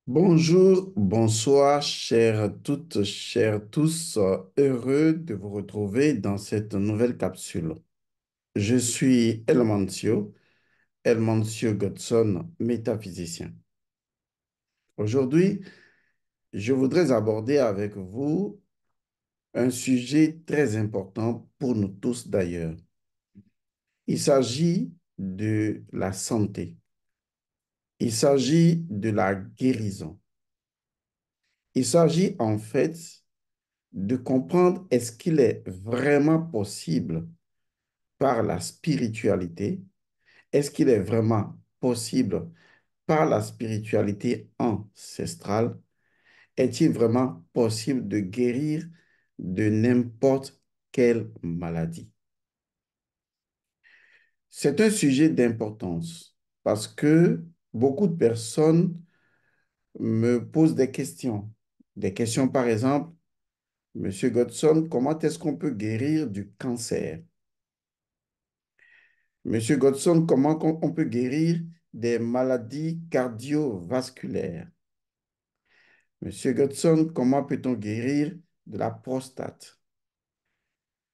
Bonjour, bonsoir, chères toutes, chers tous, heureux de vous retrouver dans cette nouvelle capsule. Je suis Elmancio Godson, métaphysicien. Aujourd'hui, je voudrais aborder avec vous un sujet très important pour nous tous d'ailleurs. Il s'agit de la santé. Il s'agit de la guérison. Il s'agit en fait de comprendre est-ce qu'il est vraiment possible par la spiritualité, est-ce qu'il est vraiment possible par la spiritualité ancestrale, est-il vraiment possible de guérir de n'importe quelle maladie? C'est un sujet d'importance parce que beaucoup de personnes me posent des questions. Des questions par exemple, Monsieur Godson, comment est-ce qu'on peut guérir du cancer? Monsieur Godson, comment on peut guérir des maladies cardiovasculaires? Monsieur Godson, comment peut-on guérir de la prostate?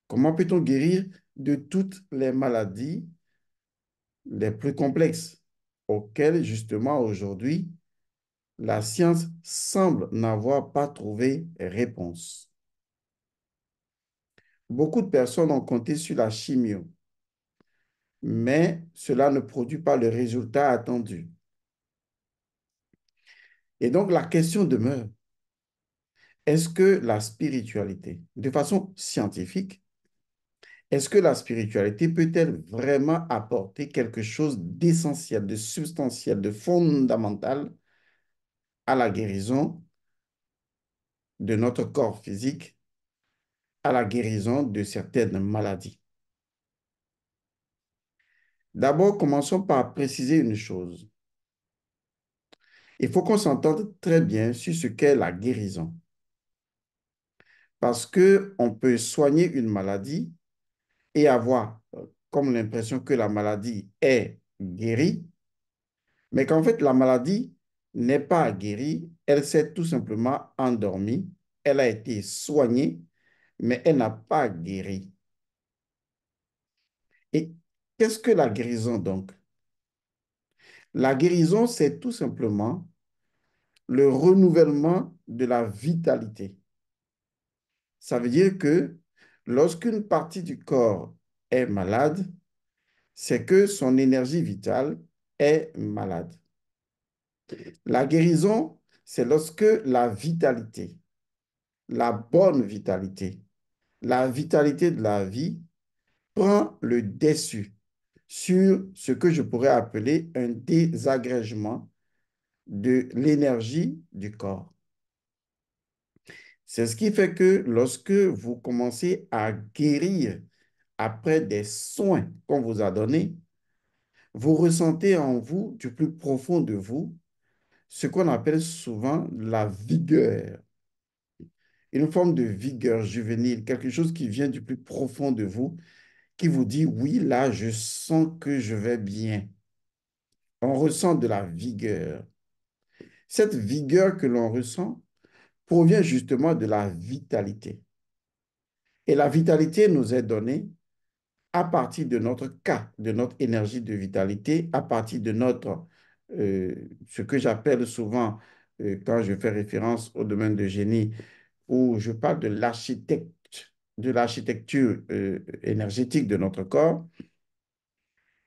Comment peut-on guérir de toutes les maladies les plus complexes auxquelles justement aujourd'hui la science semble n'avoir pas trouvé réponse? Beaucoup de personnes ont compté sur la chimio, mais cela ne produit pas le résultat attendu. Et donc la question demeure, est-ce que la spiritualité, de façon scientifique, est-ce que la spiritualité peut-elle vraiment apporter quelque chose d'essentiel, de substantiel, de fondamental à la guérison de notre corps physique, à la guérison de certaines maladies? D'abord, commençons par préciser une chose. Il faut qu'on s'entende très bien sur ce qu'est la guérison. Parce qu'on peut soigner une maladie et avoir comme l'impression que la maladie est guérie, mais qu'en fait la maladie n'est pas guérie, elle s'est tout simplement endormie, elle a été soignée, mais elle n'a pas guéri. Et qu'est-ce que la guérison donc? La guérison, c'est tout simplement le renouvellement de la vitalité. Ça veut dire que lorsqu'une partie du corps est malade, c'est que son énergie vitale est malade. La guérison, c'est lorsque la vitalité, la bonne vitalité, la vitalité de la vie prend le dessus sur ce que je pourrais appeler un désagrégement de l'énergie du corps. C'est ce qui fait que lorsque vous commencez à guérir après des soins qu'on vous a donnés, vous ressentez en vous, du plus profond de vous, ce qu'on appelle souvent la vigueur, une forme de vigueur juvénile, quelque chose qui vient du plus profond de vous, qui vous dit, oui, là, je sens que je vais bien. On ressent de la vigueur. Cette vigueur que l'on ressent provient justement de la vitalité. Et la vitalité nous est donnée à partir de notre cas, de notre énergie de vitalité, à partir de notre, ce que j'appelle souvent, quand je fais référence au domaine de génie, où je parle de l'architecture énergétique de notre corps,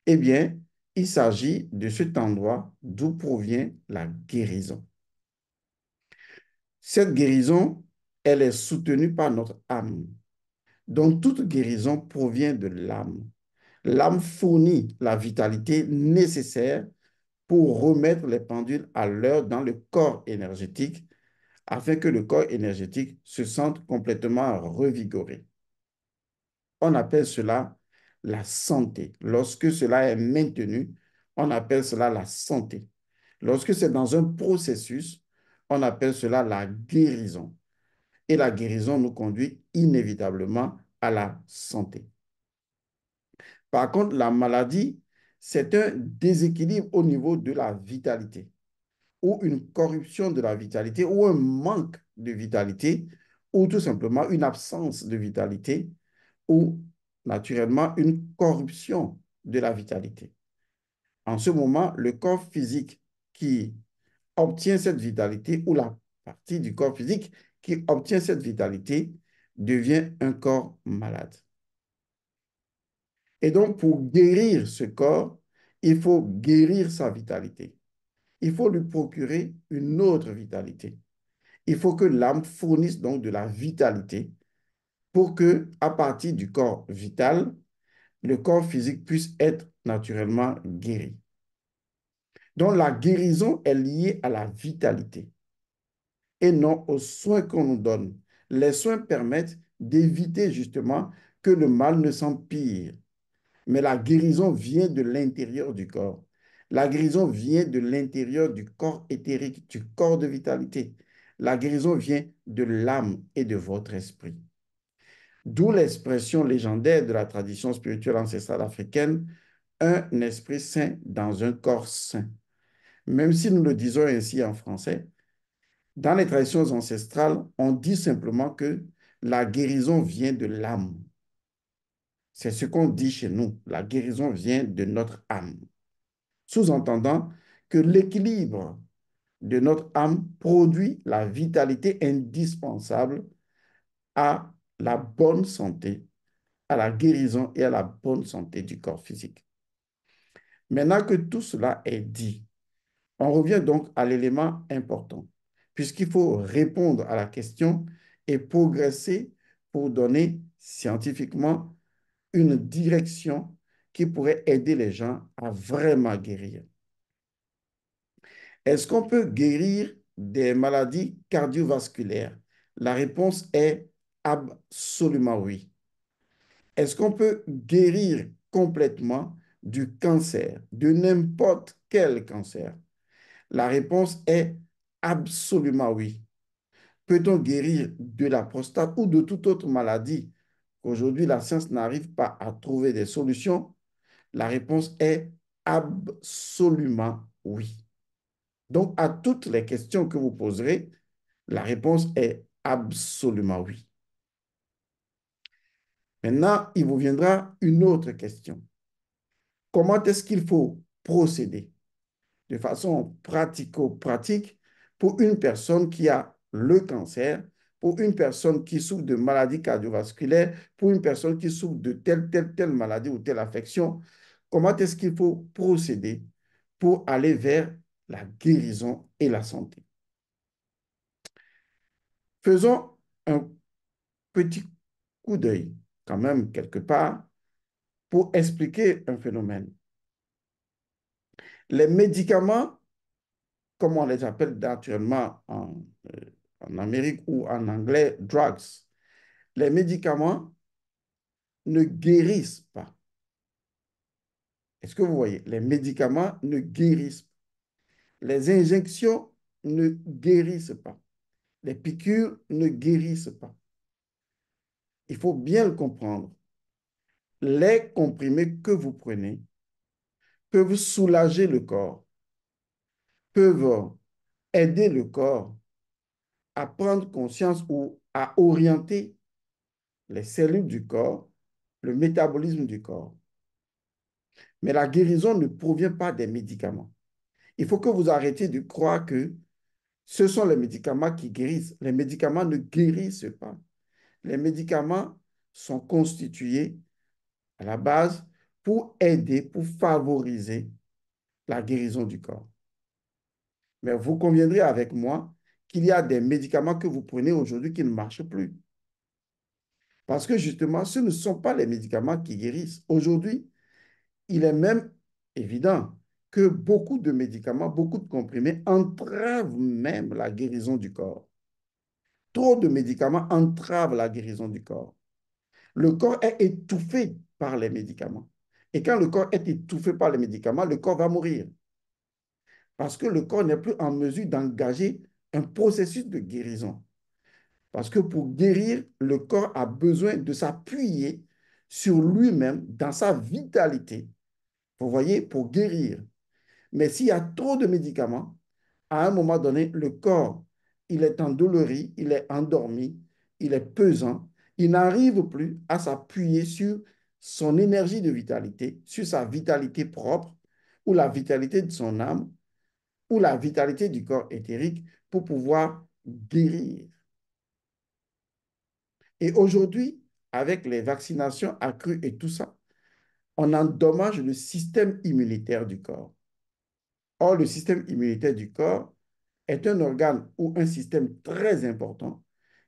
eh bien, il s'agit de cet endroit d'où provient la guérison. Cette guérison, elle est soutenue par notre âme. Donc, toute guérison provient de l'âme. L'âme fournit la vitalité nécessaire pour remettre les pendules à l'heure dans le corps énergétique afin que le corps énergétique se sente complètement revigoré. On appelle cela la santé. Lorsque cela est maintenu, on appelle cela la santé. Lorsque c'est dans un processus, on appelle cela la guérison. Et la guérison nous conduit inévitablement à la santé. Par contre, la maladie, c'est un déséquilibre au niveau de la vitalité ou une corruption de la vitalité ou un manque de vitalité ou tout simplement une absence de vitalité ou naturellement une corruption de la vitalité. En ce moment, le corps physique qui obtient cette vitalité ou la partie du corps physique qui obtient cette vitalité devient un corps malade. Et donc, pour guérir ce corps, il faut guérir sa vitalité. Il faut lui procurer une autre vitalité. Il faut que l'âme fournisse donc de la vitalité pour que, à partir du corps vital, le corps physique puisse être naturellement guéri. Donc, la guérison est liée à la vitalité et non aux soins qu'on nous donne. Les soins permettent d'éviter justement que le mal ne s'empire. Mais la guérison vient de l'intérieur du corps. La guérison vient de l'intérieur du corps éthérique, du corps de vitalité. La guérison vient de l'âme et de votre esprit. D'où l'expression légendaire de la tradition spirituelle ancestrale africaine, un esprit saint dans un corps saint. Même si nous le disons ainsi en français, dans les traditions ancestrales, on dit simplement que la guérison vient de l'âme. C'est ce qu'on dit chez nous. La guérison vient de notre âme. Sous-entendant que l'équilibre de notre âme produit la vitalité indispensable à la bonne santé, à la guérison et à la bonne santé du corps physique. Maintenant que tout cela est dit, on revient donc à l'élément important, puisqu'il faut répondre à la question et progresser pour donner scientifiquement une direction qui pourrait aider les gens à vraiment guérir. Est-ce qu'on peut guérir des maladies cardiovasculaires? La réponse est absolument oui. Est-ce qu'on peut guérir complètement du cancer, de n'importe quel cancer? La réponse est absolument oui. Peut-on guérir de la prostate ou de toute autre maladie qu'aujourd'hui la science n'arrive pas à trouver des solutions? La réponse est absolument oui. Donc, à toutes les questions que vous poserez, la réponse est absolument oui. Maintenant, il vous viendra une autre question. Comment est-ce qu'il faut procéder de façon pratico-pratique pour une personne qui a le cancer, pour une personne qui souffre de maladies cardiovasculaires, pour une personne qui souffre de telle maladie ou telle affection? Comment est-ce qu'il faut procéder pour aller vers la guérison et la santé? Faisons un petit coup d'œil, quand même, quelque part, pour expliquer un phénomène. Les médicaments, comme on les appelle naturellement en Amérique ou en anglais, drugs, les médicaments ne guérissent pas. Est-ce que vous voyez? Les médicaments ne guérissent pas. Les injections ne guérissent pas. Les piqûres ne guérissent pas. Il faut bien le comprendre. Les comprimés que vous prenez peuvent soulager le corps, peuvent aider le corps à prendre conscience ou à orienter les cellules du corps, le métabolisme du corps. Mais la guérison ne provient pas des médicaments. Il faut que vous arrêtiez de croire que ce sont les médicaments qui guérissent. Les médicaments ne guérissent pas. Les médicaments sont constitués à la base pour aider, pour favoriser la guérison du corps. Mais vous conviendrez avec moi qu'il y a des médicaments que vous prenez aujourd'hui qui ne marchent plus. Parce que justement, ce ne sont pas les médicaments qui guérissent. Aujourd'hui, il est même évident que beaucoup de médicaments, beaucoup de comprimés entravent même la guérison du corps. Trop de médicaments entravent la guérison du corps. Le corps est étouffé par les médicaments. Et quand le corps est étouffé par les médicaments, le corps va mourir. Parce que le corps n'est plus en mesure d'engager un processus de guérison. Parce que pour guérir, le corps a besoin de s'appuyer sur lui-même dans sa vitalité. Vous voyez, pour guérir. Mais s'il y a trop de médicaments, à un moment donné, le corps, il est endolori, il est endormi, il est pesant, il n'arrive plus à s'appuyer sur son énergie de vitalité, sur sa vitalité propre ou la vitalité de son âme ou la vitalité du corps éthérique pour pouvoir guérir. Et aujourd'hui, avec les vaccinations accrues et tout ça, on endommage le système immunitaire du corps. Or, le système immunitaire du corps est un organe ou un système très important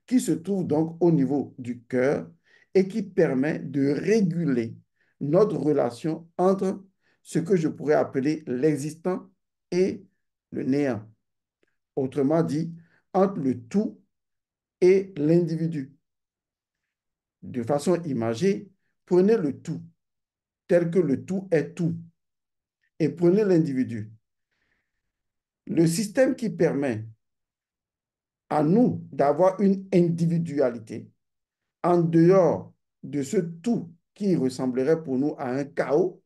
qui se trouve donc au niveau du cœur et qui permet de réguler notre relation entre ce que je pourrais appeler l'existant et le néant. Autrement dit, entre le tout et l'individu. De façon imagée, prenez le tout tel que le tout est tout et prenez l'individu. Le système qui permet à nous d'avoir une individualité en dehors de ce tout qui ressemblerait pour nous à un chaos,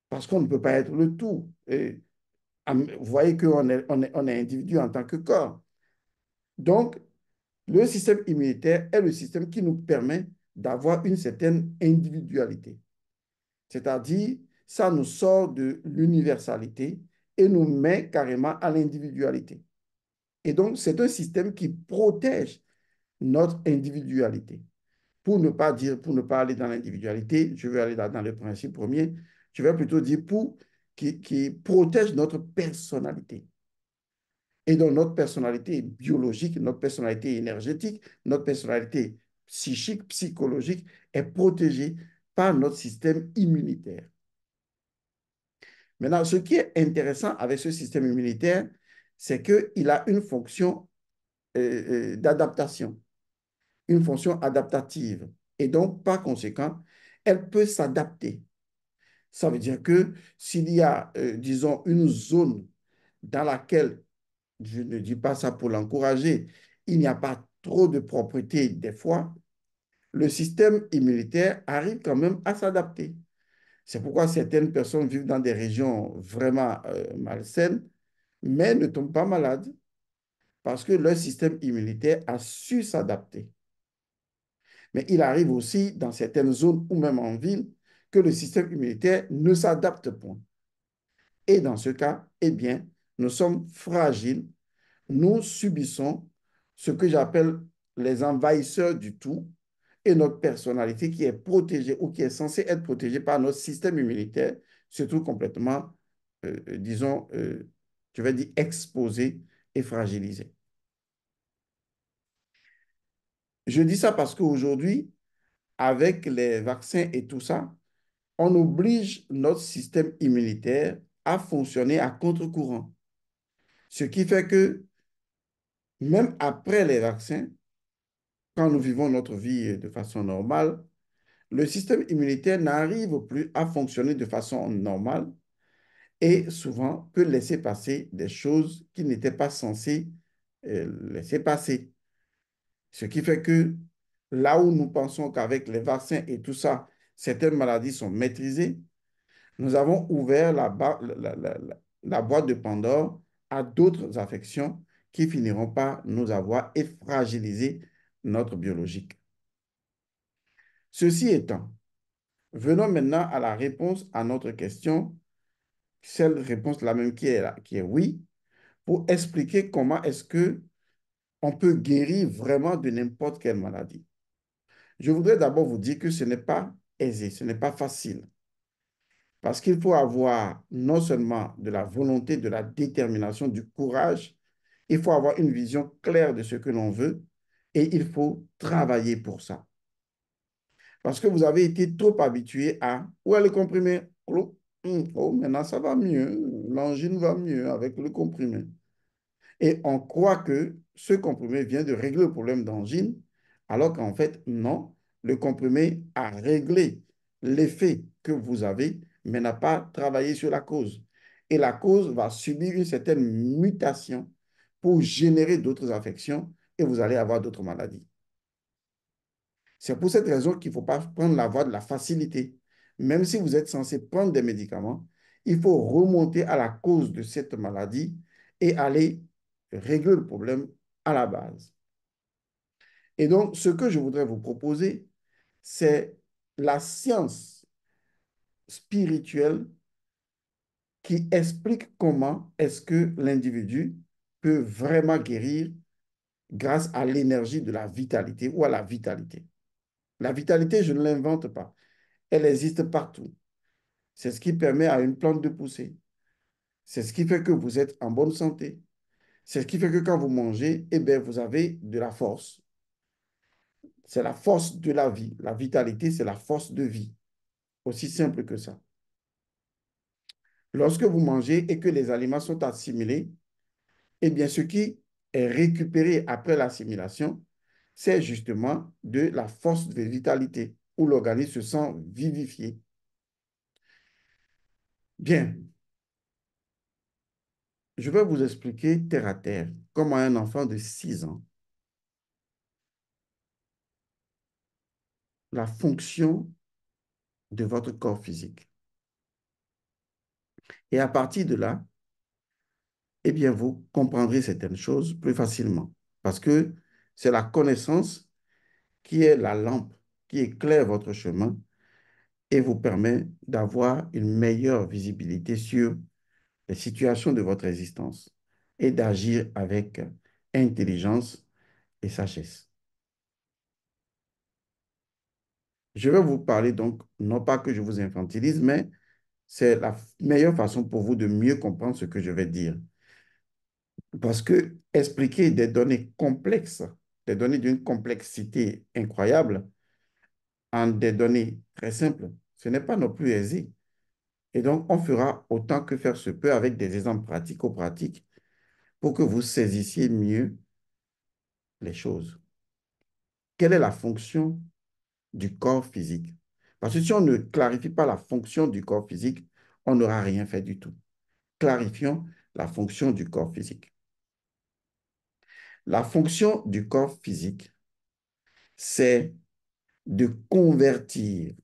parce qu'on ne peut pas être le tout. Et vous voyez qu'on est individu en tant que corps. Donc, le système immunitaire est le système qui nous permet d'avoir une certaine individualité. C'est-à-dire, ça nous sort de l'universalité et nous met carrément à l'individualité. Et donc, c'est un système qui protège notre individualité. Pour ne pas dire, pour ne pas aller dans l'individualité, je vais aller dans le principe premier, je vais plutôt dire pour qui protège notre personnalité. Et donc, notre personnalité biologique, notre personnalité énergétique, notre personnalité psychique, psychologique est protégée par notre système immunitaire. Maintenant, ce qui est intéressant avec ce système immunitaire, c'est qu'il a une fonction d'adaptation, une fonction adaptative. Et donc, par conséquent, elle peut s'adapter. Ça veut dire que s'il y a, disons, une zone dans laquelle, je ne dis pas ça pour l'encourager, il n'y a pas trop de propriétés des fois, le système immunitaire arrive quand même à s'adapter. C'est pourquoi certaines personnes vivent dans des régions vraiment malsaines, mais ne tombent pas malades parce que leur système immunitaire a su s'adapter. Mais il arrive aussi dans certaines zones ou même en ville que le système immunitaire ne s'adapte point. Et dans ce cas, eh bien, nous sommes fragiles, nous subissons ce que j'appelle les envahisseurs du tout et notre personnalité qui est protégée ou qui est censée être protégée par notre système immunitaire se trouve complètement, disons, je vais dire, exposée et fragilisée. Je dis ça parce qu'aujourd'hui, avec les vaccins et tout ça, on oblige notre système immunitaire à fonctionner à contre-courant. Ce qui fait que même après les vaccins, quand nous vivons notre vie de façon normale, le système immunitaire n'arrive plus à fonctionner de façon normale et souvent peut laisser passer des choses qui n'étaient pas censées laisser passer. Ce qui fait que là où nous pensons qu'avec les vaccins et tout ça, certaines maladies sont maîtrisées, nous avons ouvert la boîte de Pandore à d'autres affections qui finiront par nous avoir et fragiliser notre biologique. Ceci étant, venons maintenant à la réponse à notre question, celle réponse la même qui est là, qui est oui, pour expliquer comment est-ce que on peut guérir vraiment de n'importe quelle maladie. Je voudrais d'abord vous dire que ce n'est pas aisé, ce n'est pas facile. Parce qu'il faut avoir non seulement de la volonté, de la détermination, du courage, il faut avoir une vision claire de ce que l'on veut et il faut travailler pour ça. Parce que vous avez été trop habitué à, où est le comprimé? Oh, oh, maintenant ça va mieux, l'angine va mieux avec le comprimé. Et on croit que ce comprimé vient de régler le problème d'angine, alors qu'en fait, non, le comprimé a réglé l'effet que vous avez, mais n'a pas travaillé sur la cause. Et la cause va subir une certaine mutation pour générer d'autres affections et vous allez avoir d'autres maladies. C'est pour cette raison qu'il ne faut pas prendre la voie de la facilité. Même si vous êtes censé prendre des médicaments, il faut remonter à la cause de cette maladie et aller régler le problème à la base. Et donc, ce que je voudrais vous proposer, c'est la science spirituelle qui explique comment est-ce que l'individu peut vraiment guérir grâce à l'énergie de la vitalité ou à la vitalité. La vitalité, je ne l'invente pas. Elle existe partout. C'est ce qui permet à une plante de pousser. C'est ce qui fait que vous êtes en bonne santé. C'est ce qui fait que quand vous mangez, eh bien, vous avez de la force. C'est la force de la vie. La vitalité, c'est la force de vie. Aussi simple que ça. Lorsque vous mangez et que les aliments sont assimilés, eh bien, ce qui est récupéré après l'assimilation, c'est justement de la force de vitalité, où l'organisme se sent vivifié. Bien, je vais vous expliquer terre à terre comment un enfant de 6 ans, la fonction de votre corps physique. Et à partir de là, eh bien, vous comprendrez certaines choses plus facilement. Parce que c'est la connaissance qui est la lampe qui éclaire votre chemin et vous permet d'avoir une meilleure visibilité sur les situations de votre existence et d'agir avec intelligence et sagesse. Je vais vous parler donc, non pas que je vous infantilise, mais c'est la meilleure façon pour vous de mieux comprendre ce que je vais dire. Parce que expliquer des données complexes, des données d'une complexité incroyable, en des données très simples, ce n'est pas non plus aisé. Et donc, on fera autant que faire se peut avec des exemples pratico-pratiques pour que vous saisissiez mieux les choses. Quelle est la fonction du corps physique? Parce que si on ne clarifie pas la fonction du corps physique, on n'aura rien fait du tout. Clarifions la fonction du corps physique. La fonction du corps physique, c'est de convertir.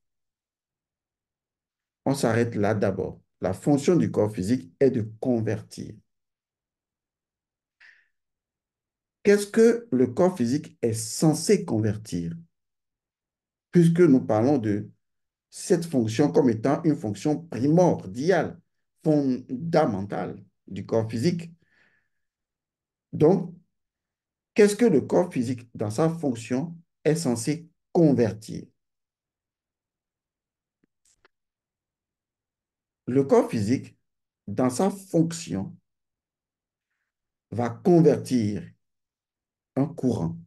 On s'arrête là d'abord. La fonction du corps physique est de convertir. Qu'est-ce que le corps physique est censé convertir? Puisque nous parlons de cette fonction comme étant une fonction primordiale, fondamentale du corps physique. Donc, qu'est-ce que le corps physique, dans sa fonction, est censé convertir? Le corps physique, dans sa fonction, va convertir un courant.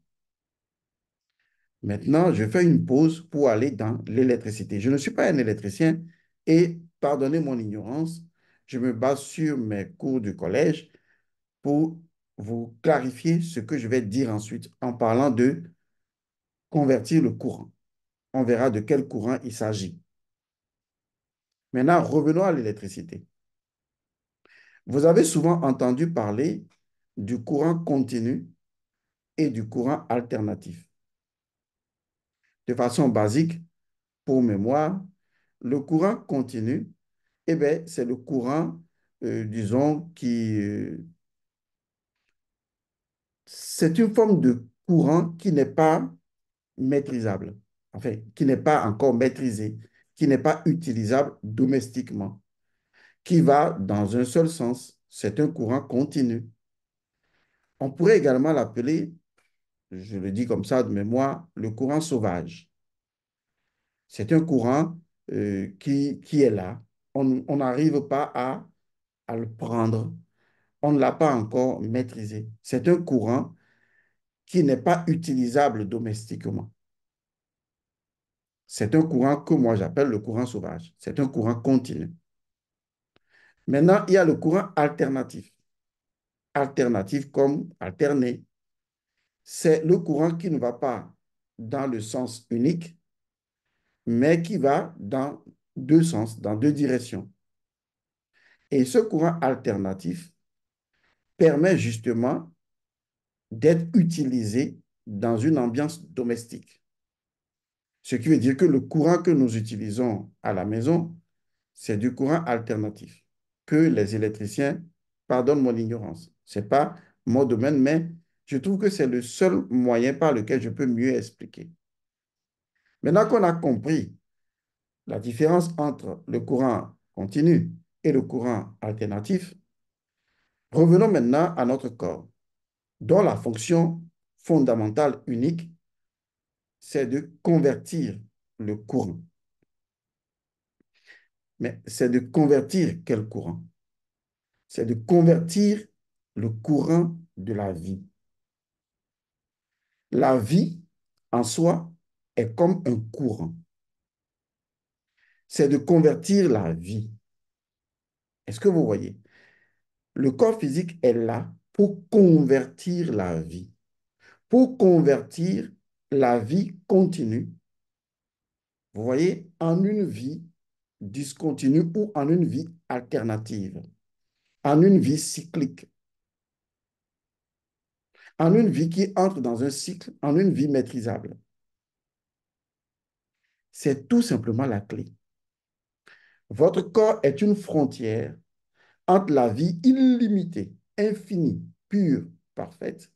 Maintenant, je fais une pause pour aller dans l'électricité. Je ne suis pas un électricien et, pardonnez mon ignorance, je me base sur mes cours du collège pour vous clarifier ce que je vais dire ensuite en parlant de convertir le courant. On verra de quel courant il s'agit. Maintenant, revenons à l'électricité. Vous avez souvent entendu parler du courant continu et du courant alternatif. De façon basique, pour mémoire, le courant continu, eh bien, c'est le courant, disons, c'est une forme de courant qui n'est pas maîtrisable, enfin, qui n'est pas encore maîtrisé, qui n'est pas utilisable domestiquement, qui va dans un seul sens. C'est un courant continu. On pourrait également l'appeler, je le dis comme ça de mémoire, le courant sauvage. C'est un courant qui est là. On n'arrive pas à le prendre. On ne l'a pas encore maîtrisé. C'est un courant qui n'est pas utilisable domestiquement. C'est un courant que moi j'appelle le courant sauvage. C'est un courant continu. Maintenant, il y a le courant alternatif. Alternatif comme alterné. C'est le courant qui ne va pas dans le sens unique, mais qui va dans deux sens, dans deux directions. Et ce courant alternatif permet justement d'être utilisé dans une ambiance domestique. Ce qui veut dire que le courant que nous utilisons à la maison, c'est du courant alternatif que les électriciens Pardonne mon ignorance. Ce n'est pas mon domaine, mais je trouve que c'est le seul moyen par lequel je peux mieux expliquer. Maintenant qu'on a compris la différence entre le courant continu et le courant alternatif, revenons maintenant à notre corps, dont la fonction fondamentale unique, c'est de convertir le courant. Mais c'est de convertir quel courant? C'est de convertir le courant de la vie. La vie, en soi, est comme un courant. C'est de convertir la vie. Est-ce que vous voyez? Le corps physique est là pour convertir la vie, pour convertir la vie continue, vous voyez, en une vie discontinue ou en une vie alternative, en une vie cyclique, en une vie qui entre dans un cycle, en une vie maîtrisable. C'est tout simplement la clé. Votre corps est une frontière entre la vie illimitée, infinie, pure, parfaite,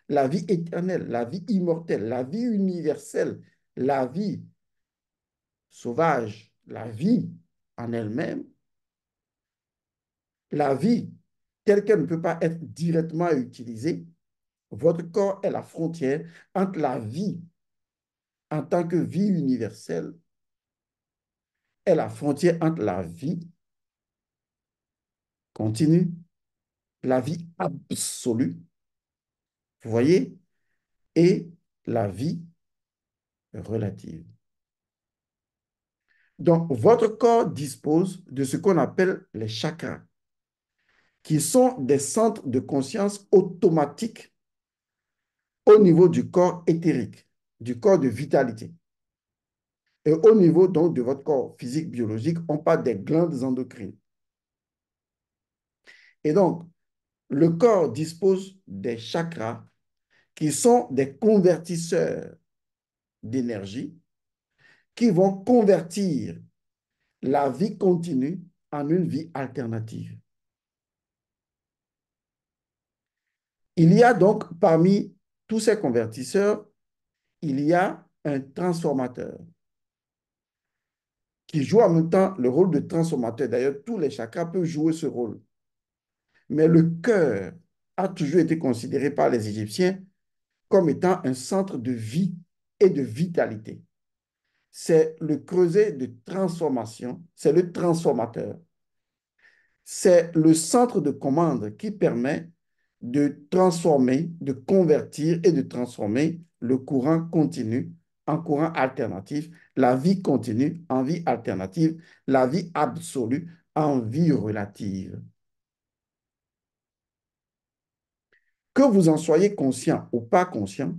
la vie éternelle, la vie immortelle, la vie universelle, la vie sauvage, la vie en elle-même, la vie telle qu'elle ne peut pas être directement utilisée. Votre corps est la frontière entre la vie en tant que vie universelle et la frontière entre la vie continue, la vie absolue, vous voyez, et la vie relative. Donc, votre corps dispose de ce qu'on appelle les chakras, qui sont des centres de conscience automatiques au niveau du corps éthérique, du corps de vitalité. Et au niveau donc de votre corps physique, biologique, on parle des glandes endocrines. Et donc, le corps dispose des chakras qui sont des convertisseurs d'énergie qui vont convertir la vie continue en une vie alternative. Il y a donc parmi tous ces convertisseurs, il y a un transformateur qui joue en même temps le rôle de transformateur. D'ailleurs, tous les chakras peuvent jouer ce rôle. Mais le cœur a toujours été considéré par les Égyptiens comme étant un centre de vie et de vitalité. C'est le creuset de transformation, c'est le transformateur. C'est le centre de commande qui permet de transformer, de convertir et de transformer le courant continu en courant alternatif, la vie continue en vie alternative, la vie absolue en vie relative. Que vous en soyez conscient ou pas conscient,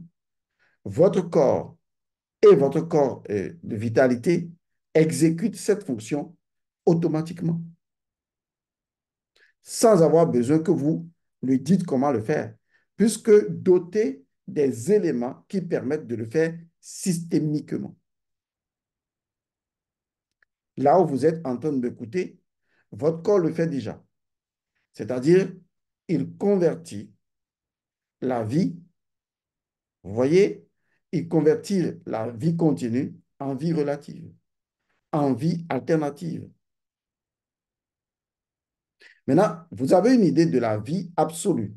votre corps et votre corps de vitalité exécutent cette fonction automatiquement, sans avoir besoin que vous lui dites comment le faire, puisque doté des éléments qui permettent de le faire systémiquement. Là où vous êtes en train d'écouter, votre corps le fait déjà. C'est-à-dire, il convertit la vie, vous voyez, il convertit la vie continue en vie relative, en vie alternative. Maintenant, vous avez une idée de la vie absolue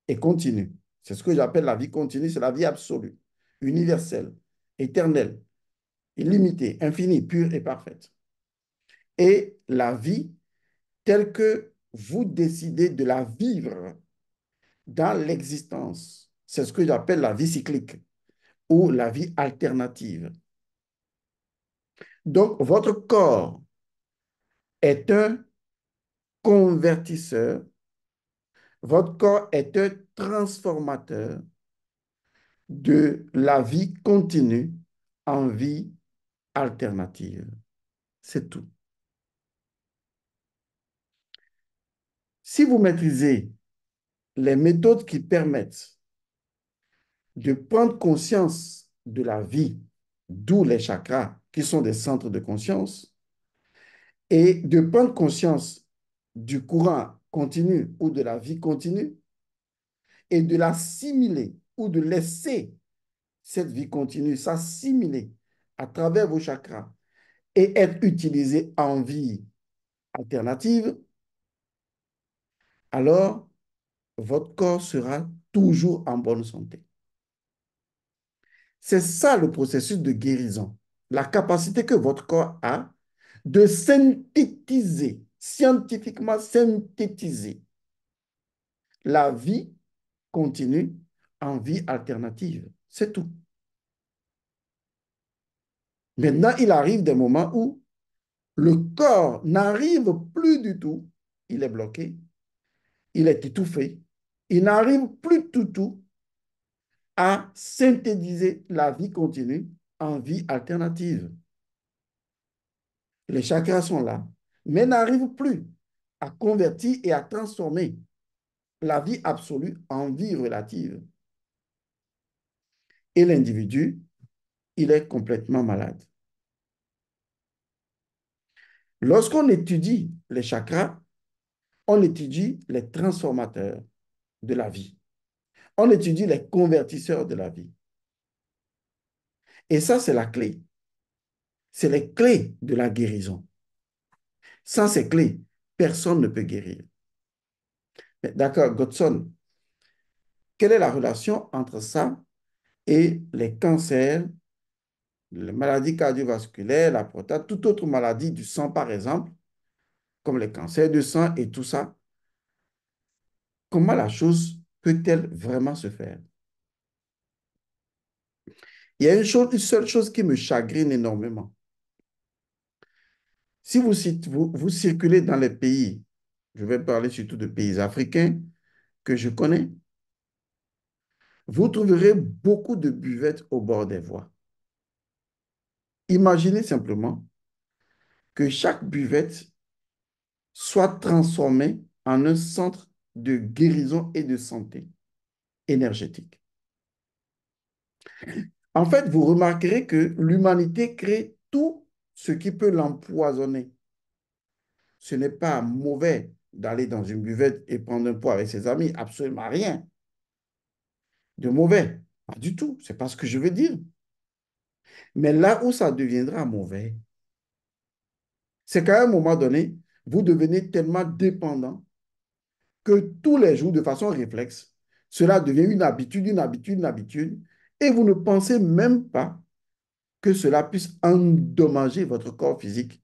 et continue. C'est ce que j'appelle la vie continue, c'est la vie absolue, universelle, éternelle, illimitée, infinie, pure et parfaite. Et la vie telle que vous décidez de la vivre dans l'existence. C'est ce que j'appelle la vie cyclique ou la vie alternative. Donc, votre corps est un convertisseur, votre corps est un transformateur de la vie continue en vie alternative. C'est tout. Si vous maîtrisez les méthodes qui permettent de prendre conscience de la vie, d'où les chakras, qui sont des centres de conscience, et de prendre conscience du courant continue ou de la vie continue et de l'assimiler ou de laisser cette vie continue s'assimiler à travers vos chakras et être utilisée en vie alternative, alors votre corps sera toujours en bonne santé. C'est ça le processus de guérison. La capacité que votre corps a de synthétiser, scientifiquement synthétiser la vie continue en vie alternative. C'est tout. Maintenant, il arrive des moments où le corps n'arrive plus du tout, il est bloqué, il est étouffé, il n'arrive plus du tout à synthétiser la vie continue en vie alternative. Les chakras sont là, mais n'arrivent plus à convertir et à transformer la vie absolue en vie relative. Et l'individu, il est complètement malade. Lorsqu'on étudie les chakras, on étudie les transformateurs de la vie. On étudie les convertisseurs de la vie. Et ça, c'est la clé. C'est les clés de la guérison. Sans ces clés, personne ne peut guérir. D'accord, Godson, quelle est la relation entre ça et les cancers, les maladies cardiovasculaires, la prostate, toute autre maladie du sang, par exemple, comme les cancers du sang et tout ça? Comment la chose peut-elle vraiment se faire? Il y a une seule chose qui me chagrine énormément. Si vous circulez dans les pays, je vais parler surtout de pays africains que je connais, vous trouverez beaucoup de buvettes au bord des voies. Imaginez simplement que chaque buvette soit transformée en un centre de guérison et de santé énergétique. En fait, vous remarquerez que l'humanité crée tout ce qui peut l'empoisonner. Ce n'est pas mauvais d'aller dans une buvette et prendre un pot avec ses amis, absolument rien de mauvais. Pas du tout, c'est pas ce que je veux dire. Mais là où ça deviendra mauvais, c'est qu'à un moment donné, vous devenez tellement dépendant que tous les jours, de façon réflexe, cela devient une habitude, une habitude, une habitude, et vous ne pensez même pas que cela puisse endommager votre corps physique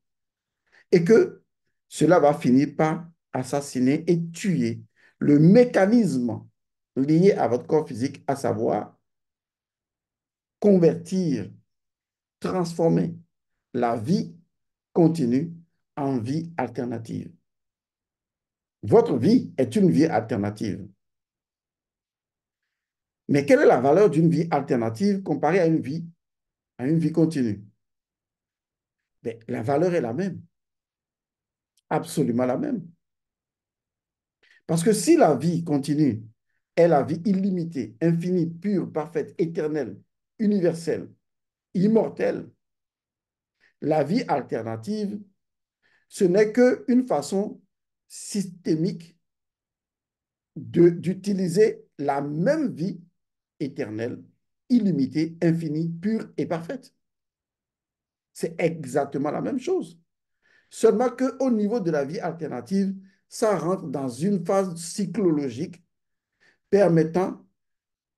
et que cela va finir par assassiner et tuer le mécanisme lié à votre corps physique, à savoir convertir, transformer la vie continue en vie alternative. Votre vie est une vie alternative. Mais quelle est la valeur d'une vie alternative comparée à une vie continue? Mais la valeur est la même, absolument la même. Parce que si la vie continue est la vie illimitée, infinie, pure, parfaite, éternelle, universelle, immortelle, la vie alternative, ce n'est qu'une façon systémique d'utiliser la même vie éternelle, illimitée, infinie, pure et parfaite. C'est exactement la même chose. Seulement qu'au niveau de la vie alternative, ça rentre dans une phase cyclologique permettant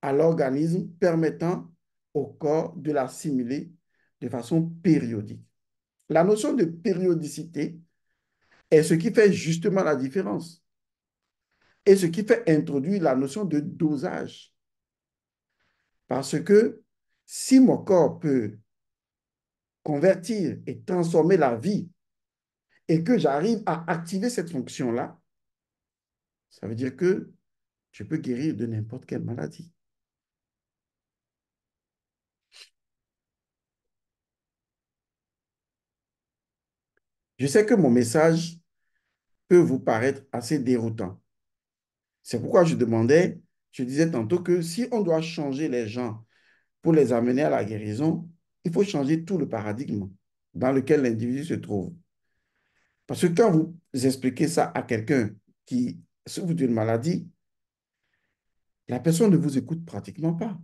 à l'organisme, permettant au corps de l'assimiler de façon périodique. La notion de périodicité est ce qui fait justement la différence et ce qui fait introduire la notion de dosage. Parce que si mon corps peut convertir et transformer la vie et que j'arrive à activer cette fonction-là, ça veut dire que je peux guérir de n'importe quelle maladie. Je sais que mon message peut vous paraître assez déroutant. C'est pourquoi je disais tantôt que si on doit changer les gens pour les amener à la guérison, il faut changer tout le paradigme dans lequel l'individu se trouve. Parce que quand vous expliquez ça à quelqu'un qui souffre d'une maladie, la personne ne vous écoute pratiquement pas.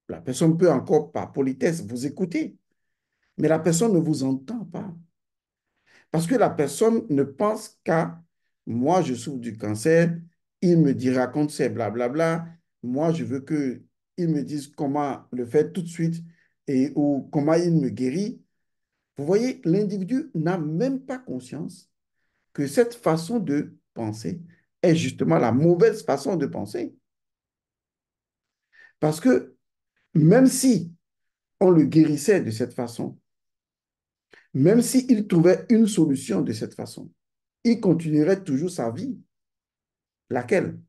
La personne peut encore, par politesse, vous écouter, mais la personne ne vous entend pas. Parce que la personne ne pense qu'à moi, je souffre du cancer, il me dit, raconte ses blablabla. Moi, je veux qu'il me dise comment le faire tout de suite et ou comment il me guérit. Vous voyez, l'individu n'a même pas conscience que cette façon de penser est justement la mauvaise façon de penser. Parce que même si on le guérissait de cette façon, même s'il trouvait une solution de cette façon, il continuerait toujours sa vie. Laquelle?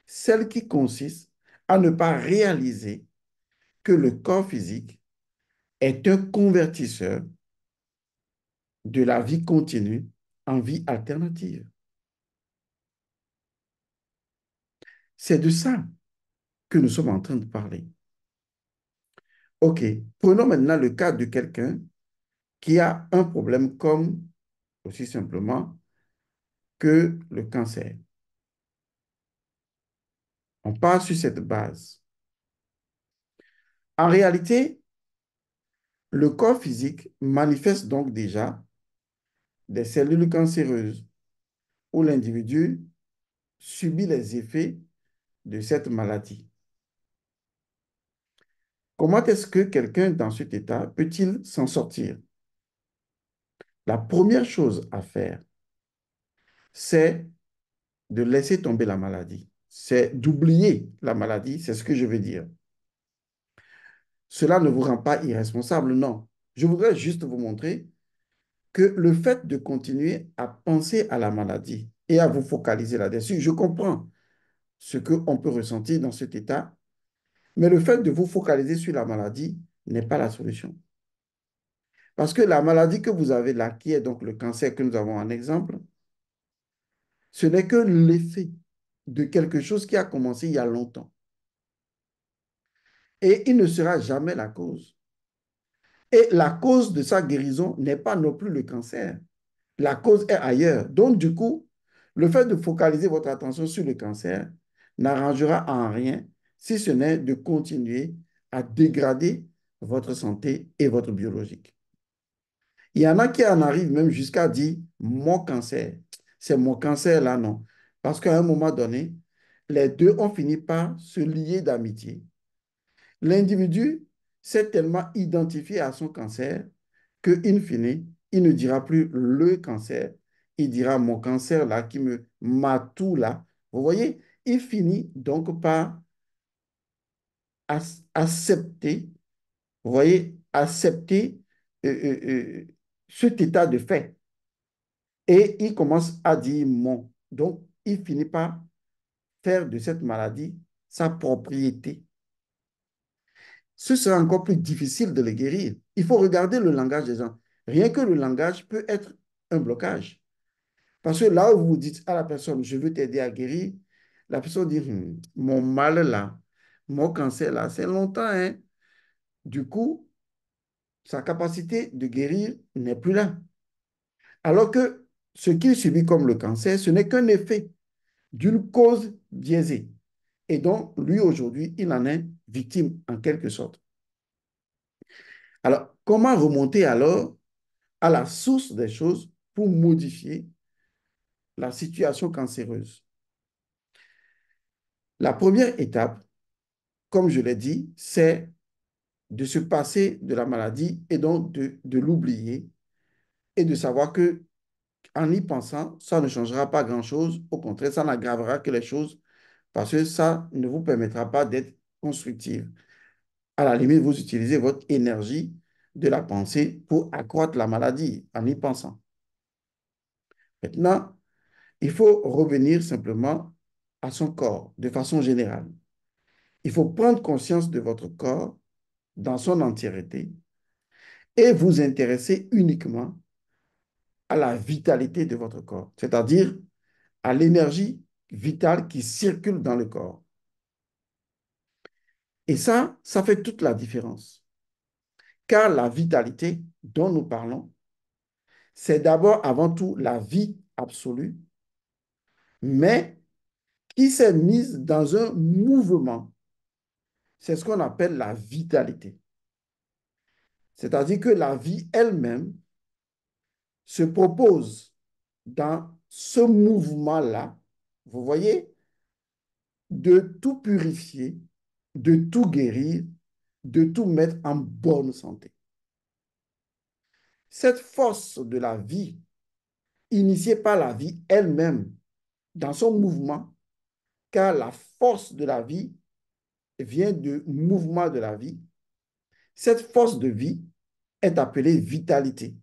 Celle qui consiste à ne pas réaliser que le corps physique est un convertisseur de la vie continue en vie alternative. C'est de ça que nous sommes en train de parler. OK, prenons maintenant le cas de quelqu'un qui a un problème comme, aussi simplement, que le cancer. On part sur cette base. En réalité, le corps physique manifeste donc déjà des cellules cancéreuses où l'individu subit les effets de cette maladie. Comment est-ce que quelqu'un dans cet état peut-il s'en sortir? La première chose à faire, c'est de laisser tomber la maladie. C'est d'oublier la maladie, c'est ce que je veux dire. Cela ne vous rend pas irresponsable, non. Je voudrais juste vous montrer que le fait de continuer à penser à la maladie et à vous focaliser là-dessus, je comprends ce qu'on peut ressentir dans cet état, mais le fait de vous focaliser sur la maladie n'est pas la solution. Parce que la maladie que vous avez là, qui est donc le cancer que nous avons en exemple, ce n'est que l'effet de quelque chose qui a commencé il y a longtemps. Et il ne sera jamais la cause. Et la cause de sa guérison n'est pas non plus le cancer. La cause est ailleurs. Donc, du coup, le fait de focaliser votre attention sur le cancer n'arrangera en rien, si ce n'est de continuer à dégrader votre santé et votre biologique. Il y en a qui en arrivent même jusqu'à dire mon cancer. C'est mon cancer là, non. Parce qu'à un moment donné, les deux ont fini par se lier d'amitié. L'individu s'est tellement identifié à son cancer que, in fine, il ne dira plus le cancer. Il dira mon cancer là qui me m'a tout là. Vous voyez, il finit donc par accepter, vous voyez, accepter euh, euh, euh, cet état de fait. Et il commence à dire mon. Donc, il finit par faire de cette maladie sa propriété. Ce sera encore plus difficile de le guérir. Il faut regarder le langage des gens. Rien que le langage peut être un blocage. Parce que là où vous dites à la personne, je veux t'aider à guérir, la personne dit, mon mal là, mon cancer là, c'est longtemps, hein. Du coup, sa capacité de guérir n'est plus là. Alors que ce qu'il subit comme le cancer, ce n'est qu'un effet d'une cause biaisée. Et donc, lui, aujourd'hui, il en est victime en quelque sorte. Alors, comment remonter alors à la source des choses pour modifier la situation cancéreuse? La première étape, comme je l'ai dit, c'est de se passer de la maladie et donc de l'oublier et de savoir que en y pensant, ça ne changera pas grand-chose. Au contraire, ça n'aggravera que les choses parce que ça ne vous permettra pas d'être constructif. À la limite, vous utilisez votre énergie de la pensée pour accroître la maladie en y pensant. Maintenant, il faut revenir simplement à son corps de façon générale. Il faut prendre conscience de votre corps dans son entièreté et vous intéresser uniquement à la vitalité de votre corps, c'est-à-dire à l'énergie vitale qui circule dans le corps. Et ça fait toute la différence. Car la vitalité dont nous parlons, c'est d'abord avant tout la vie absolue, mais qui s'est mise dans un mouvement. C'est ce qu'on appelle la vitalité. C'est-à-dire que la vie elle-même se propose dans ce mouvement-là, vous voyez, de tout purifier, de tout guérir, de tout mettre en bonne santé. Cette force de la vie, initiée par la vie elle-même, dans son mouvement, car la force de la vie vient du mouvement de la vie, cette force de vie est appelée vitalité.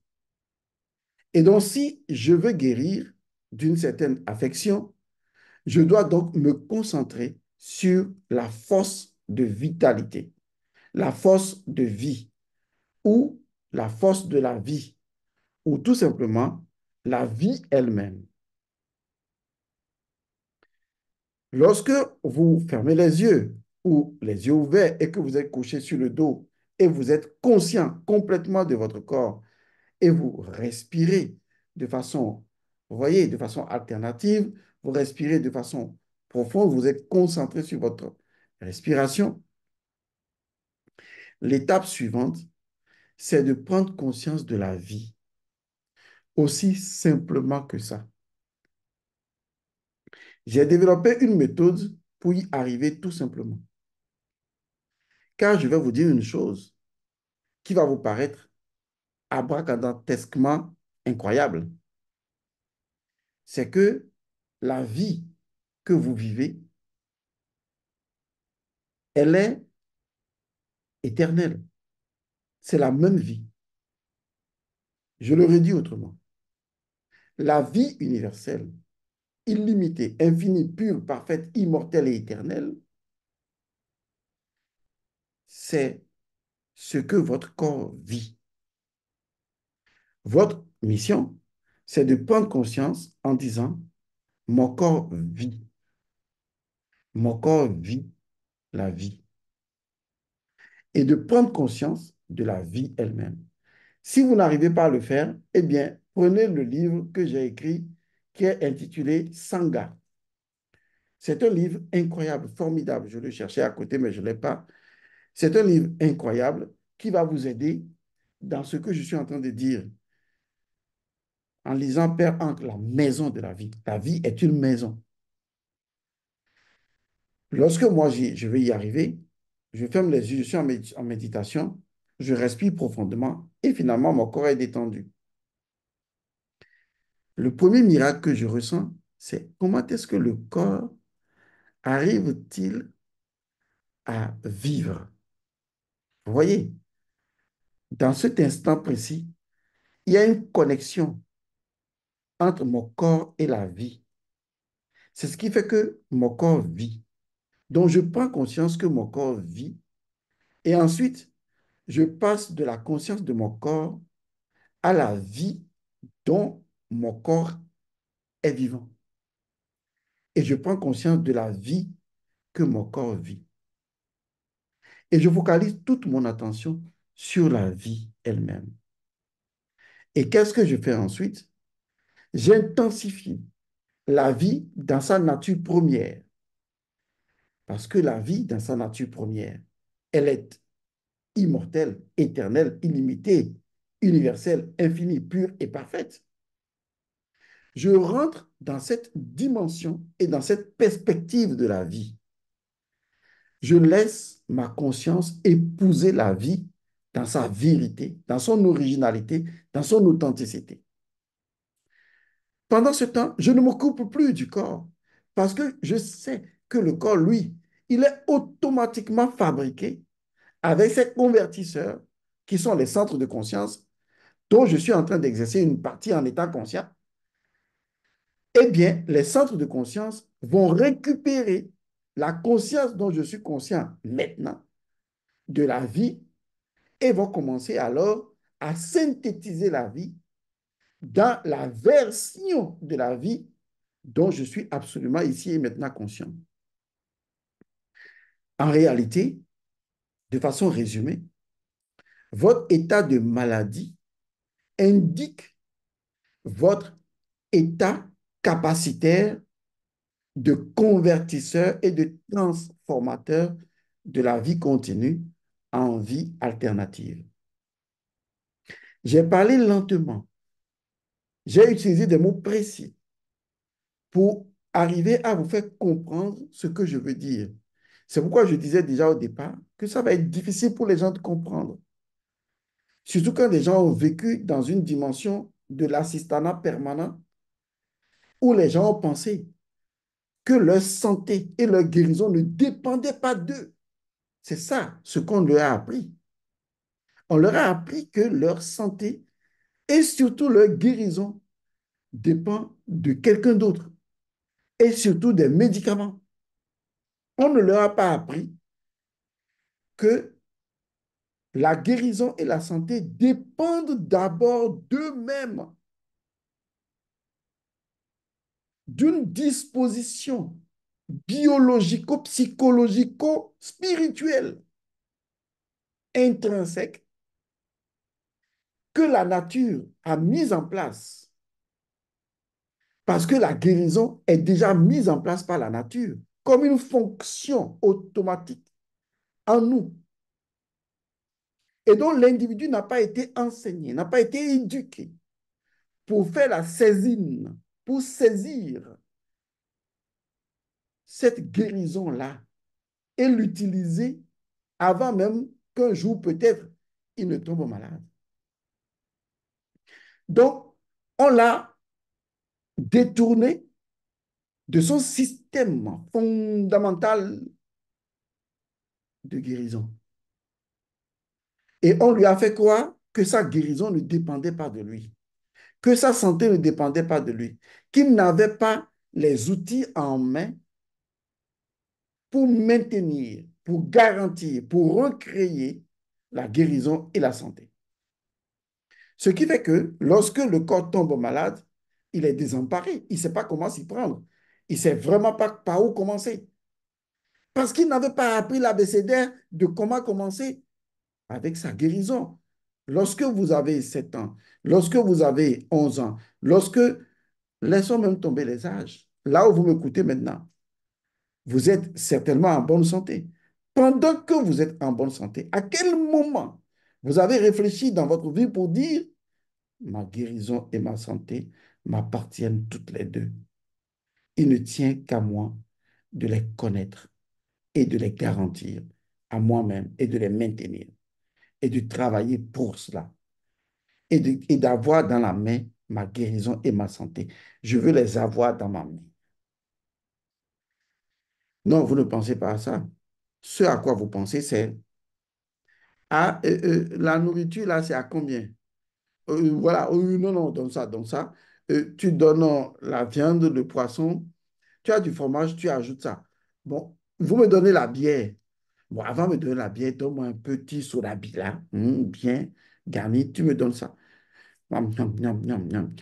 Et donc, si je veux guérir d'une certaine affection, je dois donc me concentrer sur la force de vitalité, la force de vie ou la force de la vie ou tout simplement la vie elle-même. Lorsque vous fermez les yeux ou les yeux ouverts et que vous êtes couché sur le dos et vous êtes conscient complètement de votre corps et vous respirez de façon, vous voyez, de façon alternative, vous respirez de façon profonde, vous êtes concentré sur votre respiration. L'étape suivante, c'est de prendre conscience de la vie, aussi simplement que ça. J'ai développé une méthode pour y arriver tout simplement. Car je vais vous dire une chose qui va vous paraître abracadabrantesquement incroyable. C'est que la vie que vous vivez, elle est éternelle. C'est la même vie. Je le redis autrement. La vie universelle, illimitée, infinie, pure, parfaite, immortelle et éternelle, c'est ce que votre corps vit. Votre mission, c'est de prendre conscience en disant, mon corps vit. Mon corps vit la vie. Et de prendre conscience de la vie elle-même. Si vous n'arrivez pas à le faire, eh bien, prenez le livre que j'ai écrit qui est intitulé Sangha. C'est un livre incroyable, formidable. Je le cherchais à côté, mais je ne l'ai pas. C'est un livre incroyable qui va vous aider dans ce que je suis en train de dire. En lisant Père Ancre, la maison de la vie. La vie est une maison. Lorsque moi, je vais y arriver, je ferme les yeux, je suis en méditation, je respire profondément et finalement, mon corps est détendu. Le premier miracle que je ressens, c'est comment est-ce que le corps arrive-t-il à vivre? Vous voyez, dans cet instant précis, il y a une connexion entre mon corps et la vie. C'est ce qui fait que mon corps vit. Donc, je prends conscience que mon corps vit et ensuite, je passe de la conscience de mon corps à la vie dont mon corps est vivant. Et je prends conscience de la vie que mon corps vit. Et je focalise toute mon attention sur la vie elle-même. Et qu'est-ce que je fais ensuite? J'intensifie la vie dans sa nature première. Parce que la vie dans sa nature première, elle est immortelle, éternelle, illimitée, universelle, infinie, pure et parfaite. Je rentre dans cette dimension et dans cette perspective de la vie. Je laisse ma conscience épouser la vie dans sa vérité, dans son originalité, dans son authenticité. Pendant ce temps, je ne m'occupe plus du corps parce que je sais que le corps, lui, il est automatiquement fabriqué avec ces convertisseurs qui sont les centres de conscience dont je suis en train d'exercer une partie en état conscient. Eh bien, les centres de conscience vont récupérer la conscience dont je suis conscient maintenant de la vie et vont commencer alors à synthétiser la vie dans la version de la vie dont je suis absolument ici et maintenant conscient. En réalité, de façon résumée, votre état de maladie indique votre état capacitaire de convertisseur et de transformateur de la vie continue en vie alternative. J'ai parlé lentement. J'ai utilisé des mots précis pour arriver à vous faire comprendre ce que je veux dire. C'est pourquoi je disais déjà au départ que ça va être difficile pour les gens de comprendre. Surtout quand les gens ont vécu dans une dimension de l'assistanat permanent où les gens ont pensé que leur santé et leur guérison ne dépendaient pas d'eux. C'est ça ce qu'on leur a appris. On leur a appris que leur santé et surtout leur guérison dépend de quelqu'un d'autre et surtout des médicaments. On ne leur a pas appris que la guérison et la santé dépendent d'abord d'eux-mêmes, d'une disposition biologico-psychologico-spirituelle intrinsèque que la nature a mise en place. Parce que la guérison est déjà mise en place par la nature comme une fonction automatique en nous. Et dont l'individu n'a pas été enseigné, n'a pas été éduqué pour faire la saisine, pour saisir cette guérison-là et l'utiliser avant même qu'un jour, peut-être, il ne tombe malade. Donc, on l'a détourné de son système fondamental de guérison. Et on lui a fait croire que sa guérison ne dépendait pas de lui, que sa santé ne dépendait pas de lui, qu'il n'avait pas les outils en main pour maintenir, pour garantir, pour recréer la guérison et la santé. Ce qui fait que lorsque le corps tombe malade, il est désemparé. Il ne sait pas comment s'y prendre. Il ne sait vraiment pas par où commencer. Parce qu'il n'avait pas appris l'abécédaire de comment commencer avec sa guérison. Lorsque vous avez 7 ans, lorsque vous avez 11 ans, lorsque, laissons même tomber les âges, là où vous m'écoutez maintenant, vous êtes certainement en bonne santé. Pendant que vous êtes en bonne santé, à quel moment vous avez réfléchi dans votre vie pour dire, ma guérison et ma santé m'appartiennent toutes les deux. Il ne tient qu'à moi de les connaître et de les garantir à moi-même et de les maintenir et de travailler pour cela et d'avoir dans la main ma guérison et ma santé. Je veux les avoir dans ma main. Non, vous ne pensez pas à ça. Ce à quoi vous pensez, c'est ah, la nourriture, là, c'est à combien? Voilà, non, non, donne ça, donne ça. Tu donnes la viande, le poisson, tu as du fromage, tu ajoutes ça. Bon, vous me donnez la bière. Bon, avant de me donner la bière, donne-moi un petit soda là, bien garni, tu me donnes ça. Miam, miam, miam, miam, miam.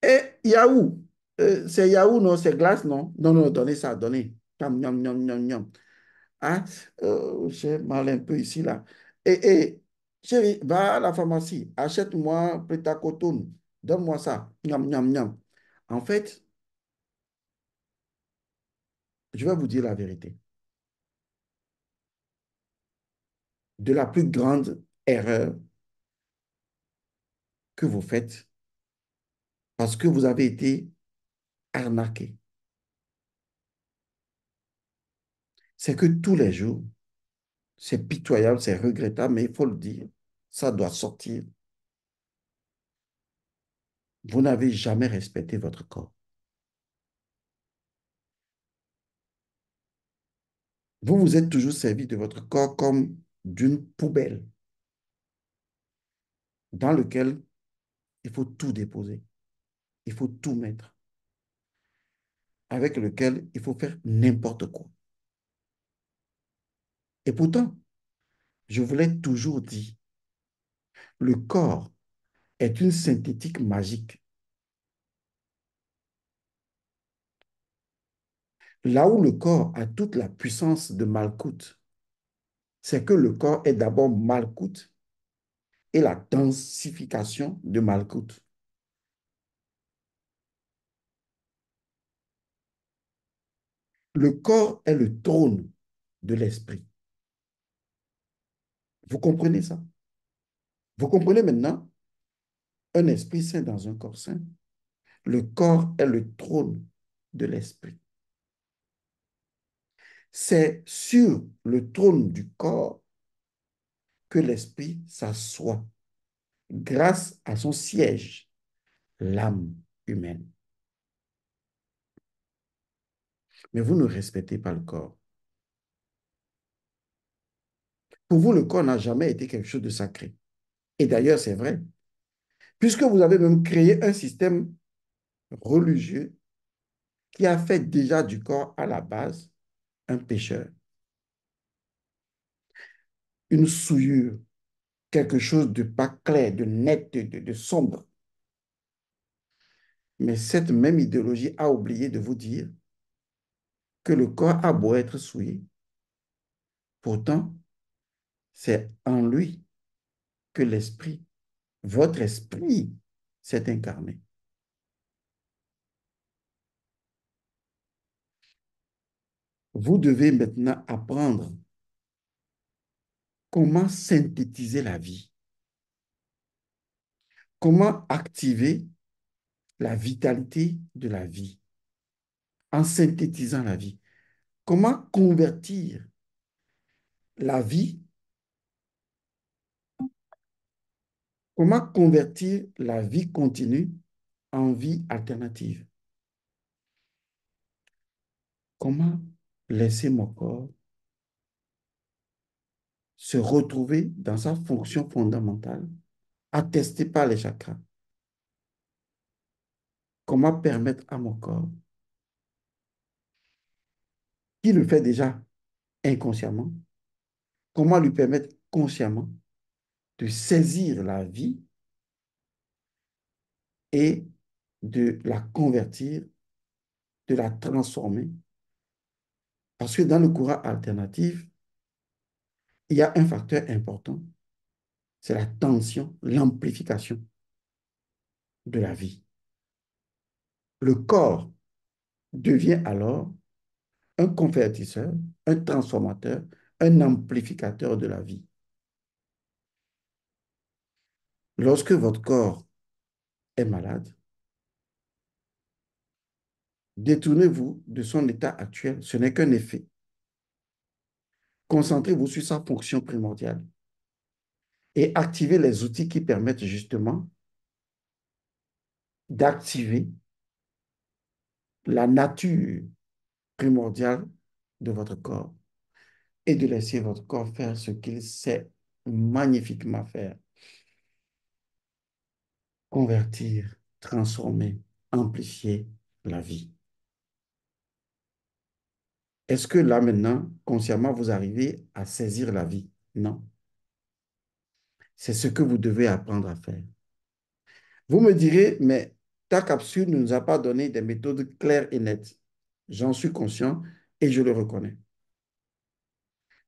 Et Yahoo, c'est Yahoo, non, c'est glace, non? Non, non, donnez ça, donnez. Miam, miam, miam, miam, miam. Ah, j'ai mal un peu ici, là. Et chérie, va à la pharmacie, achète-moi Prétacotone, donne-moi ça. Miam, miam, miam. En fait, je vais vous dire la vérité. De la plus grande erreur que vous faites parce que vous avez été arnaqué, c'est que tous les jours, c'est pitoyable, c'est regrettable, mais il faut le dire, ça doit sortir. Vous n'avez jamais respecté votre corps. Vous vous êtes toujours servi de votre corps comme d'une poubelle dans lequel il faut tout déposer, il faut tout mettre, avec lequel il faut faire n'importe quoi. Et pourtant, je vous l'ai toujours dit, le corps est une synthétique magique. Là où le corps a toute la puissance de Malkout, c'est que le corps est d'abord Malkout et la densification de Malkout. Le corps est le trône de l'esprit. Vous comprenez ça? Vous comprenez maintenant un esprit saint dans un corps saint? Le corps est le trône de l'esprit. C'est sur le trône du corps que l'esprit s'assoit grâce à son siège, l'âme humaine. Mais vous ne respectez pas le corps. Pour vous, le corps n'a jamais été quelque chose de sacré. Et d'ailleurs, c'est vrai, puisque vous avez même créé un système religieux qui a fait déjà du corps à la base un pécheur, une souillure, quelque chose de pas clair, de net, de sombre. Mais cette même idéologie a oublié de vous dire que le corps a beau être souillé, pourtant, c'est en lui que l'esprit, votre esprit, s'est incarné. Vous devez maintenant apprendre comment synthétiser la vie, comment activer la vitalité de la vie en synthétisant la vie, comment convertir la vie, comment convertir la vie continue en vie alternative, comment laisser mon corps se retrouver dans sa fonction fondamentale, attestée par les chakras, comment permettre à mon corps, qui le fait déjà inconsciemment, comment lui permettre consciemment de saisir la vie et de la convertir, de la transformer. Parce que dans le courant alternatif, il y a un facteur important, c'est la tension, l'amplification de la vie. Le corps devient alors un convertisseur, un transformateur, un amplificateur de la vie. Lorsque votre corps est malade, détournez-vous de son état actuel. Ce n'est qu'un effet. Concentrez-vous sur sa fonction primordiale et activez les outils qui permettent justement d'activer la nature primordiale de votre corps et de laisser votre corps faire ce qu'il sait magnifiquement faire. Convertir, transformer, amplifier la vie. Est-ce que là maintenant, consciemment, vous arrivez à saisir la vie? Non. C'est ce que vous devez apprendre à faire. Vous me direz, mais ta capsule ne nous a pas donné des méthodes claires et nettes. J'en suis conscient et je le reconnais.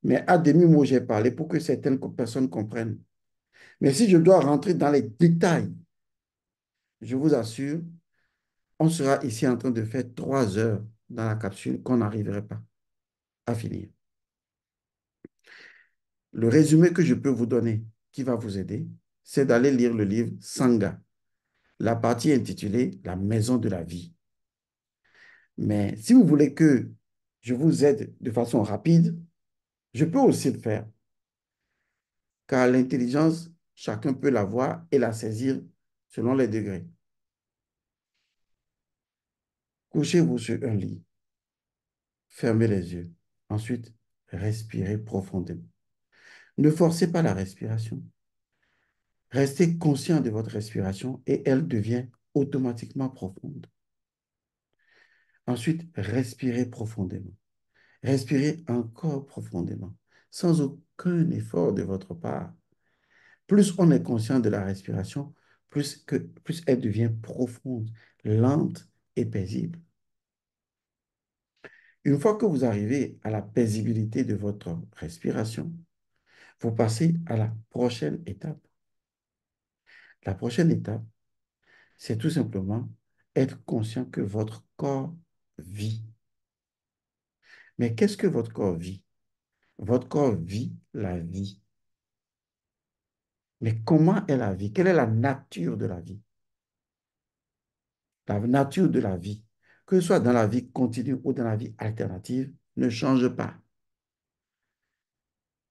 Mais à demi-mot, j'ai parlé pour que certaines personnes comprennent. Mais si je dois rentrer dans les détails, je vous assure, on sera ici en train de faire 3 heures dans la capsule qu'on n'arriverait pas à finir. Le résumé que je peux vous donner qui va vous aider, c'est d'aller lire le livre Sangha, la partie intitulée La maison de la vie. Mais si vous voulez que je vous aide de façon rapide, je peux aussi le faire, car l'intelligence, chacun peut la voir et la saisir selon les degrés. Couchez-vous sur un lit, fermez les yeux. Ensuite, respirez profondément. Ne forcez pas la respiration. Restez conscient de votre respiration et elle devient automatiquement profonde. Ensuite, respirez profondément. Respirez encore profondément, sans aucun effort de votre part. Plus on est conscient de la respiration, plus elle devient profonde, lente et paisible. Une fois que vous arrivez à la paisibilité de votre respiration, vous passez à la prochaine étape. La prochaine étape, c'est tout simplement être conscient que votre corps vit. Mais qu'est-ce que votre corps vit? Votre corps vit la vie. Mais comment est la vie? Quelle est la nature de la vie? La nature de la vie, que ce soit dans la vie continue ou dans la vie alternative, ne change pas.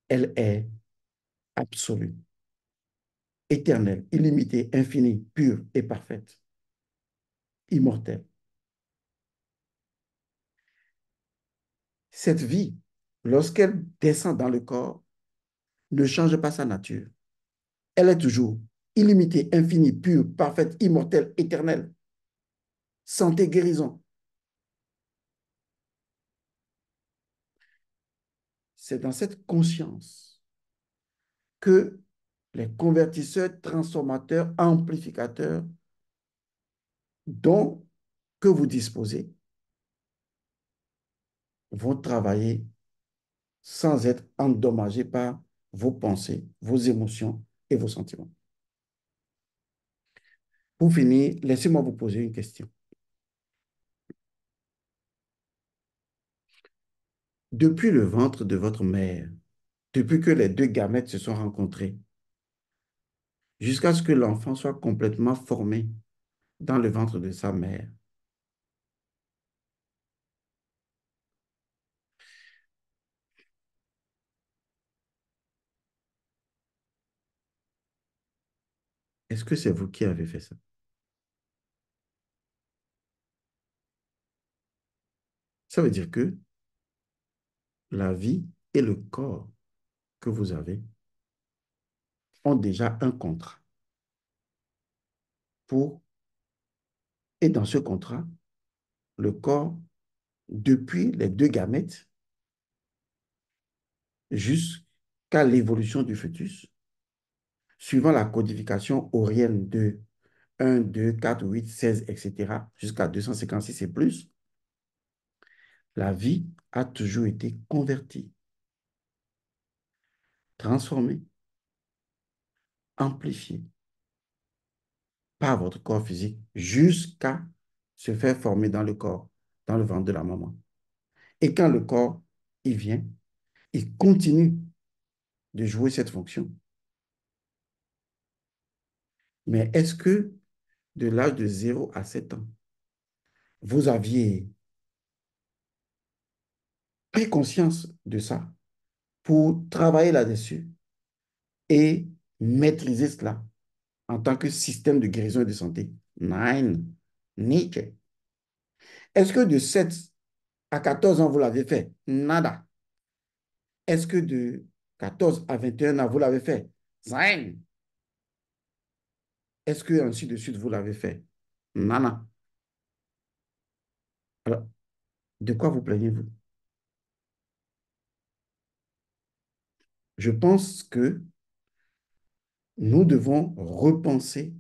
Elle est absolue, éternelle, illimitée, infinie, pure et parfaite, immortelle. Cette vie, lorsqu'elle descend dans le corps, ne change pas sa nature. Elle est toujours illimitée, infinie, pure, parfaite, immortelle, éternelle. Santé, guérison. C'est dans cette conscience que les convertisseurs, transformateurs, amplificateurs dont que vous disposez vont travailler sans être endommagés par vos pensées, vos émotions et vos sentiments. Pour finir, laissez-moi vous poser une question. Depuis le ventre de votre mère, depuis que les deux gamètes se sont rencontrés, jusqu'à ce que l'enfant soit complètement formé dans le ventre de sa mère, est-ce que c'est vous qui avez fait ça? Ça veut dire que la vie et le corps que vous avez ont déjà un contrat pour, et dans ce contrat, le corps, depuis les deux gamètes jusqu'à l'évolution du fœtus, suivant la codification aurienne de 1, 2, 4, 8, 16, etc., jusqu'à 256 et plus, la vie a toujours été convertie, transformée, amplifiée par votre corps physique jusqu'à se faire former dans le corps, dans le ventre de la maman. Et quand le corps, il vient, il continue de jouer cette fonction. Mais est-ce que de l'âge de 0 à 7 ans, vous aviez pris conscience de ça pour travailler là-dessus et maîtriser cela en tant que système de guérison et de santé? Nein, nicht. Est-ce que de 7 à 14 ans, vous l'avez fait? Nada. Est-ce que de 14 à 21 ans, vous l'avez fait? Sein. Est-ce que ainsi de suite, vous l'avez fait? Nana. Alors, de quoi vous plaignez-vous? Je pense que nous devons repenser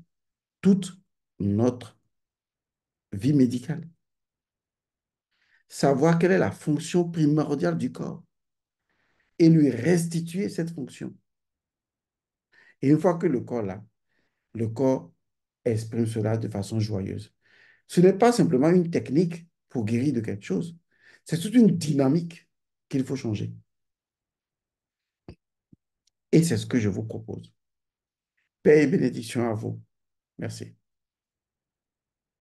toute notre vie médicale, savoir quelle est la fonction primordiale du corps et lui restituer cette fonction. Et une fois que le corps l'a, le corps exprime cela de façon joyeuse. Ce n'est pas simplement une technique pour guérir de quelque chose, c'est toute une dynamique qu'il faut changer. Et c'est ce que je vous propose. Paix et bénédiction à vous. Merci.